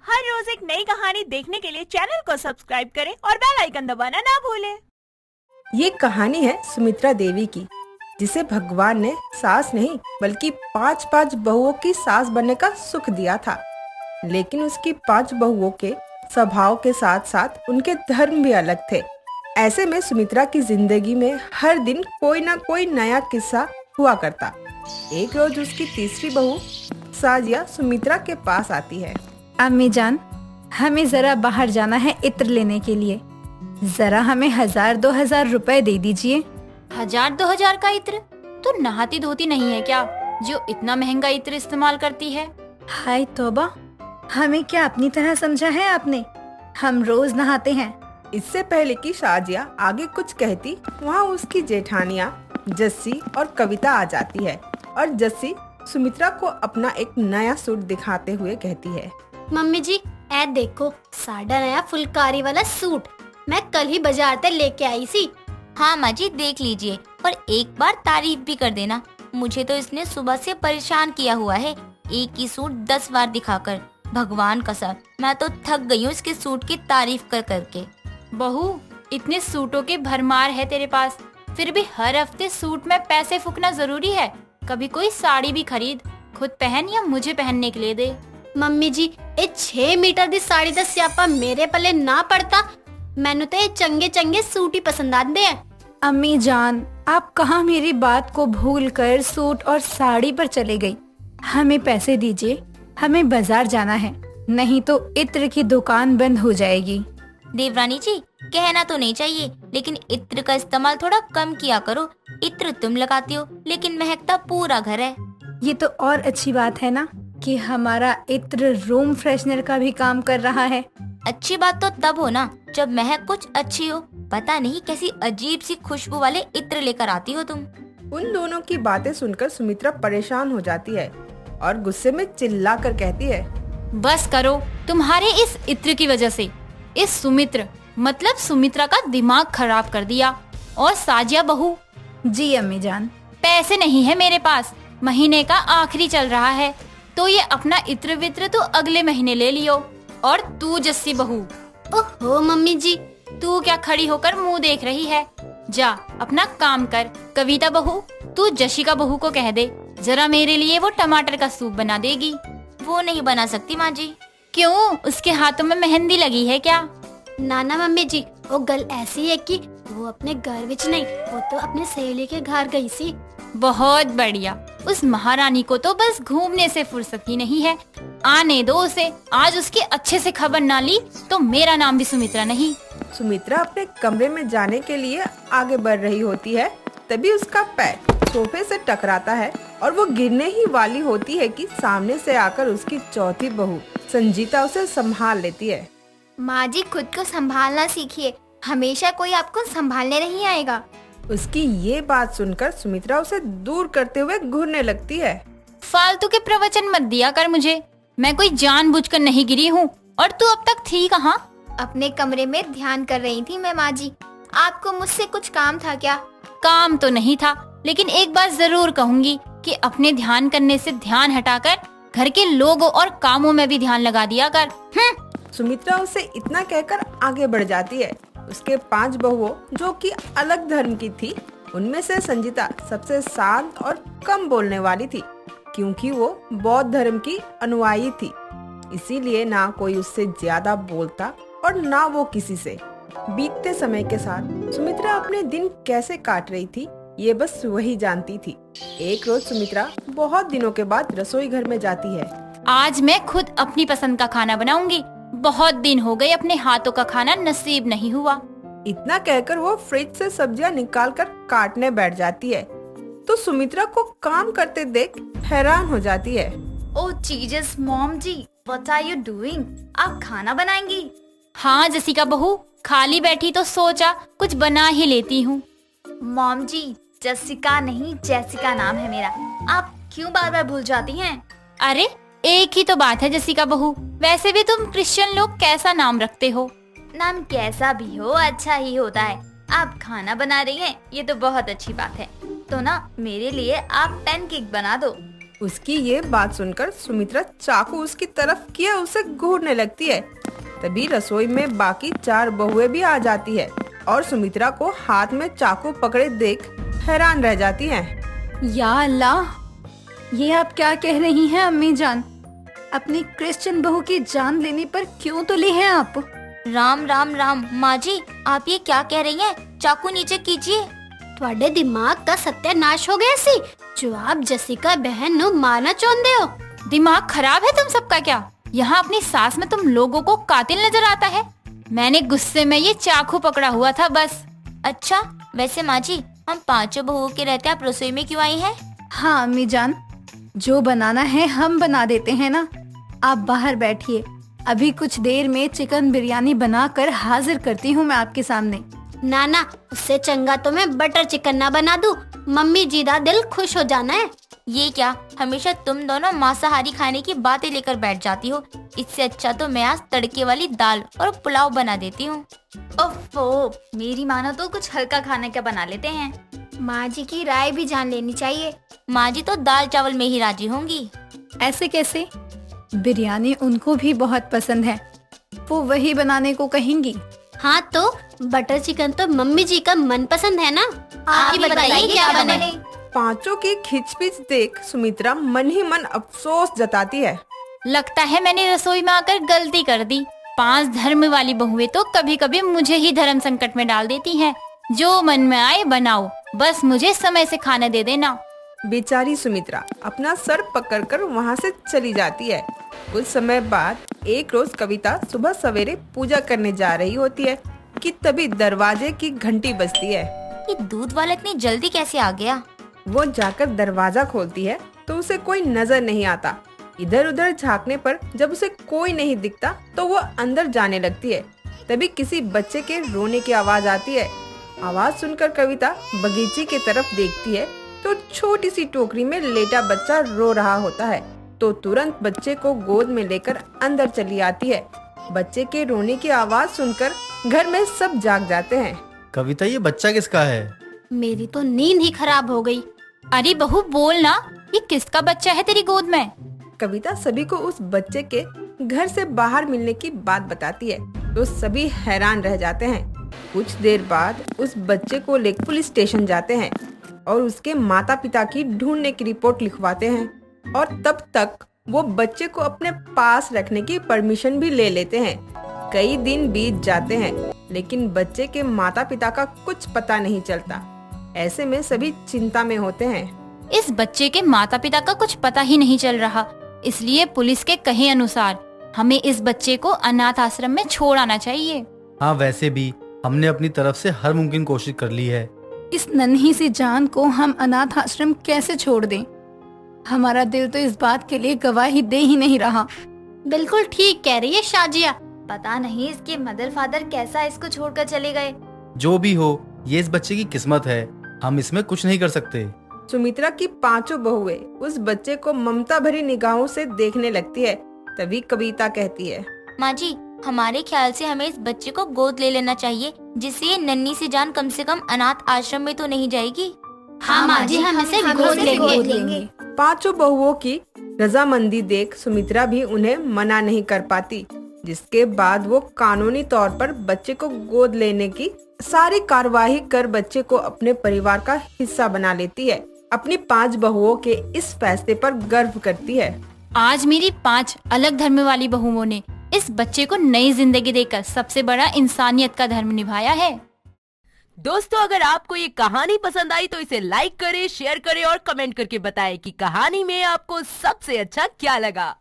हर रोज एक नई कहानी देखने के लिए चैनल को सब्सक्राइब करें और बेल आइकन दबाना ना भूलें। ये कहानी है सुमित्रा देवी की, जिसे भगवान ने सास नहीं बल्कि 5 बहुओं की सास बनने का सुख दिया था। लेकिन उसकी 5 बहुओं के स्वभाव के साथ साथ उनके धर्म भी अलग थे। ऐसे में सुमित्रा की जिंदगी में हर दिन कोई ना कोई नया किस्सा हुआ करता। एक रोज उसकी तीसरी बहू साजिया सुमित्रा के पास आती है। अम्मी जान, हमें जरा बाहर जाना है इत्र लेने के लिए। जरा हमें 1000-2000 रुपए दे दीजिए। 1000-2000 का इत्र? तू नहाती धोती नहीं है क्या जो इतना महंगा इत्र इस्तेमाल करती है? हाय तौबा, हमें क्या अपनी तरह समझा है आपने? हम रोज नहाते हैं। इससे पहले कि शाजिया आगे कुछ कहती, वहाँ उसकी जेठानियाँ जस्सी और कविता आ जाती है और जस्सी सुमित्रा को अपना एक नया सूट दिखाते हुए कहती है, मम्मी जी ऐ देखो साड़ा नया फुलकारी वाला सूट मैं कल ही बाजार से लेके आई सी। हाँ माँ जी, देख लीजिए और एक बार तारीफ भी कर देना। मुझे तो इसने सुबह से परेशान किया हुआ है, एक ही सूट 10 बार दिखाकर। भगवान कसम, मैं तो थक गई हूँ इसके सूट की तारीफ कर करके। बहू, इतने सूटों के भरमार है तेरे पास, फिर भी हर हफ्ते सूट में पैसे फूकना जरूरी है? कभी कोई साड़ी भी खरीद, खुद पहन या मुझे पहनने के लिए दे। मम्मी जी ये 6 मीटर दी साड़ी दा स्यापा मेरे पल्ले ना पड़ता। मैनू तो ये चंगे चंगे सूट ही पसंद आते हैं। अम्मी जान, आप कहाँ मेरी बात को भूल कर सूट और साड़ी पर चले गई। हमें पैसे दीजिए, हमें बाजार जाना है, नहीं तो इत्र की दुकान बंद हो जाएगी। देवरानी जी, कहना तो नहीं चाहिए, लेकिन इत्र का इस्तेमाल थोड़ा कम किया करो। इत्र तुम लगाती हो लेकिन महकता पूरा घर है। ये तो और अच्छी बात है ना कि हमारा इत्र रूम फ्रेशनर का भी काम कर रहा है। अच्छी बात तो तब हो ना जब महक कुछ अच्छी हो। पता नहीं कैसी अजीब सी खुशबू वाले इत्र लेकर आती हो तुम। उन दोनों की बातें सुनकर सुमित्रा परेशान हो जाती है और गुस्से में चिल्ला कर कहती है, बस करो, तुम्हारे इस इत्र की वजह से इस सुमित्र मतलब सुमित्रा का दिमाग खराब कर दिया। और साजिया बहू। जी अम्मी जान। पैसे नहीं है मेरे पास, महीने का आखिरी चल रहा है, तो ये अपना इत्र वित्र तो अगले महीने ले लियो। और तू जस्सी बहू, ओहो मम्मी जी, तू क्या खड़ी होकर मुंह देख रही है? जा अपना काम कर। कविता बहू, तू जशिका बहू को कह दे जरा मेरे लिए वो टमाटर का सूप बना देगी। वो नहीं बना सकती माँ जी। क्यों, उसके हाथों में मेहंदी लगी है क्या? नाना मम्मी जी वो गल ऐसी है कि वो अपने घर विच नहीं, वो तो अपने सहेली के घर गई सी। बहुत बढ़िया, उस महारानी को तो बस घूमने से फुर्सत ही नहीं है। आने दो उसे, आज उसकी अच्छे से खबर ना ली तो मेरा नाम भी सुमित्रा नहीं। सुमित्रा अपने कमरे में जाने के लिए आगे बढ़ रही होती है, तभी उसका पैर सोफे से टकराता है और वो गिरने ही वाली होती है कि सामने से आकर उसकी चौथी बहू संजीता उसे संभाल लेती है। माँ जी, खुद को संभालना सीखिए, हमेशा कोई आपको संभालने नहीं आएगा। उसकी ये बात सुनकर सुमित्रा उसे दूर करते हुए घूरने लगती है। फालतू के प्रवचन मत दिया कर मुझे, मैं कोई जानबूझकर नहीं गिरी हूँ। और तू अब तक थी कहाँ? अपने कमरे में ध्यान कर रही थी मैं माँ जी। आपको मुझसे कुछ काम था क्या? काम तो नहीं था, लेकिन एक बात जरूर कहूँगी कि अपने ध्यान करने से ध्यान हटाकर घर के लोगों और कामों में भी ध्यान लगा दिया कर। सुमित्रा उसे इतना कहकर आगे बढ़ जाती है। उसके 5 बहुओं जो कि अलग धर्म की थी, उनमें से संजीता सबसे शांत और कम बोलने वाली थी, क्योंकि वो बौद्ध धर्म की अनुयायी थी। इसीलिए ना कोई उससे ज्यादा बोलता और ना वो किसी से। बीतते समय के साथ सुमित्रा अपने दिन कैसे काट रही थी, ये बस वही जानती थी। एक रोज सुमित्रा बहुत दिनों के बाद रसोई घर में जाती है। आज मैं खुद अपनी पसंद का खाना बनाऊंगी। बहुत दिन हो गए अपने हाथों का खाना नसीब नहीं हुआ। इतना कहकर वो फ्रिज से सब्जियां निकालकर काटने बैठ जाती है, तो सुमित्रा को काम करते देख हैरान हो जाती है। Oh Jesus mom ji, what are you doing? आप खाना बनाएंगी? हाँ जसिका बहू, खाली बैठी तो सोचा कुछ बना ही लेती हूँ। मॉम जी, जसिका नहीं जैसिका नाम है मेरा, आप क्यों बार बार भूल जाती हैं? अरे एक ही तो बात है जसिका बहू, वैसे भी तुम क्रिश्चियन लोग कैसा नाम रखते हो? नाम कैसा भी हो अच्छा ही होता है। आप खाना बना रही हैं, ये तो बहुत अच्छी बात है। तो ना मेरे लिए आप पैनकेक बना दो। उसकी ये बात सुनकर सुमित्रा चाकू उसकी तरफ किए उसे घूरने लगती है। तभी रसोई में बाकी 4 बहुएं भी आ जाती है और सुमित्रा को हाथ में चाकू पकड़े देख हैरान रह जाती हैं। या अल्लाह, ये आप क्या कह रही हैं अम्मी जान? अपनी क्रिश्चियन बहू की जान लेने पर क्यों तुली हैं आप? राम राम राम माँ जी, आप ये क्या कह रही हैं? चाकू नीचे कीजिए। ਤੁਹਾਡੇ दिमाग का सत्यानाश हो गया सी जो आप जसिका बहन नु मारना चाहते हो। दिमाग खराब है तुम सबका क्या? यहाँ अपनी सास में तुम लोगों को कातिल नजर आता है। मैंने गुस्से में ये चाकू पकड़ा हुआ था बस। अच्छा, वैसे माँ जी, हम 5 बहुओं के रहते आप रसोई में क्यों आई हैं? हाँ अम्मी जान, जो बनाना है हम बना देते हैं ना। आप बाहर बैठिए, अभी कुछ देर में चिकन बिरयानी बनाकर हाजिर करती हूँ मैं आपके सामने। ना ना, उससे चंगा तो मैं बटर चिकन ना बना दूं। मम्मी जी दा दिल खुश हो जाना है। ये क्या, हमेशा तुम दोनों मांसाहारी खाने की बातें लेकर बैठ जाती हो। इससे अच्छा तो मैं आज तड़के वाली दाल और पुलाव बना देती हूँ। ओफो, मेरी मानो तो कुछ हल्का खाने का बना लेते हैं। माँ जी की राय भी जान लेनी चाहिए। माँ जी तो दाल चावल में ही राजी होंगी। ऐसे कैसे? बिरयानी उनको भी बहुत पसंद है, वो वही बनाने को कहेंगी। हाँ तो बटर चिकन तो मम्मी जी का मनपसंद है ना। आप ही बताइए क्या बने? पांचों की खिचपिच देख सुमित्रा मन ही मन अफसोस जताती है। लगता है मैंने रसोई में आकर गलती कर दी। 5 धर्म वाली बहुएं तो कभी कभी मुझे ही धर्म संकट में डाल देती हैं। जो मन में आए बनाओ, बस मुझे समय से खाने दे देना। बेचारी सुमित्रा अपना सर पकड़कर वहाँ से चली जाती है। कुछ समय बाद एक रोज कविता सुबह सवेरे पूजा करने जा रही होती है कि तभी दरवाजे की घंटी बजती है। ये दूध वाला इतनी जल्दी कैसे आ गया? वो जाकर दरवाजा खोलती है तो उसे कोई नजर नहीं आता। इधर उधर झांकने पर जब उसे कोई नहीं दिखता तो वो अंदर जाने लगती है। तभी किसी बच्चे के रोने की आवाज आती है। आवाज सुनकर कविता बगीचे की तरफ देखती है तो छोटी सी टोकरी में लेटा बच्चा रो रहा होता है। तो तुरंत बच्चे को गोद में लेकर अंदर चली आती है। बच्चे के रोने की आवाज सुनकर घर में सब जाग जाते हैं। कविता, ये बच्चा किसका है? मेरी तो नींद ही खराब हो गई। अरे बहू बोल ना, ये किसका बच्चा है तेरी गोद में? कविता सभी को उस बच्चे के घर से बाहर मिलने की बात बताती है तो सभी हैरान रह जाते हैं। कुछ देर बाद उस बच्चे को लेकर पुलिस स्टेशन जाते हैं और उसके माता पिता की ढूंढने की रिपोर्ट लिखवाते हैं और तब तक वो बच्चे को अपने पास रखने की परमिशन भी ले लेते हैं। कई दिन बीत जाते हैं लेकिन बच्चे के माता पिता का कुछ पता नहीं चलता। ऐसे में सभी चिंता में होते हैं। इस बच्चे के माता पिता का कुछ पता ही नहीं चल रहा, इसलिए पुलिस के कहे अनुसार हमें इस बच्चे को अनाथ आश्रम में छोड़ आना चाहिए। हाँ, वैसे भी हमने अपनी तरफ से हर मुमकिन कोशिश कर ली है। इस नन्ही सी जान को हम अनाथ आश्रम कैसे छोड़ दें? हमारा दिल तो इस बात के लिए गवाही दे ही नहीं रहा। बिल्कुल ठीक कह रही है शाजिया। पता नहीं इसके मदर फादर कैसा इसको छोड़कर चले गए। जो भी हो, ये इस बच्चे की किस्मत है, हम इसमें कुछ नहीं कर सकते। सुमित्रा की 5 बहुएं उस बच्चे को ममता भरी निगाहों से देखने लगती है। तभी कविता कहती है, माँ जी, हमारे ख्याल से हमें इस बच्चे को गोद ले लेना चाहिए, जिससे ये नन्ही सी जान कम से कम अनाथ आश्रम में तो नहीं जाएगी। हाँ माँ जी, हम इसे गोद लेंगे। 5 बहुओं की रजामंदी देख सुमित्रा भी उन्हें मना नहीं कर पाती, जिसके बाद वो कानूनी तौर पर बच्चे को गोद लेने की सारी कार्यवाही कर बच्चे को अपने परिवार का हिस्सा बना लेती है। अपनी 5 बहुओं के इस फैसले पर गर्व करती है। आज मेरी 5 अलग धर्म वाली बहुओं ने इस बच्चे को नई जिंदगी देकर सबसे बड़ा इंसानियत का धर्म निभाया है। दोस्तों, अगर आपको ये कहानी पसंद आई तो इसे लाइक करें, शेयर करें और कमेंट करके बताएं कि कहानी में आपको सबसे अच्छा क्या लगा।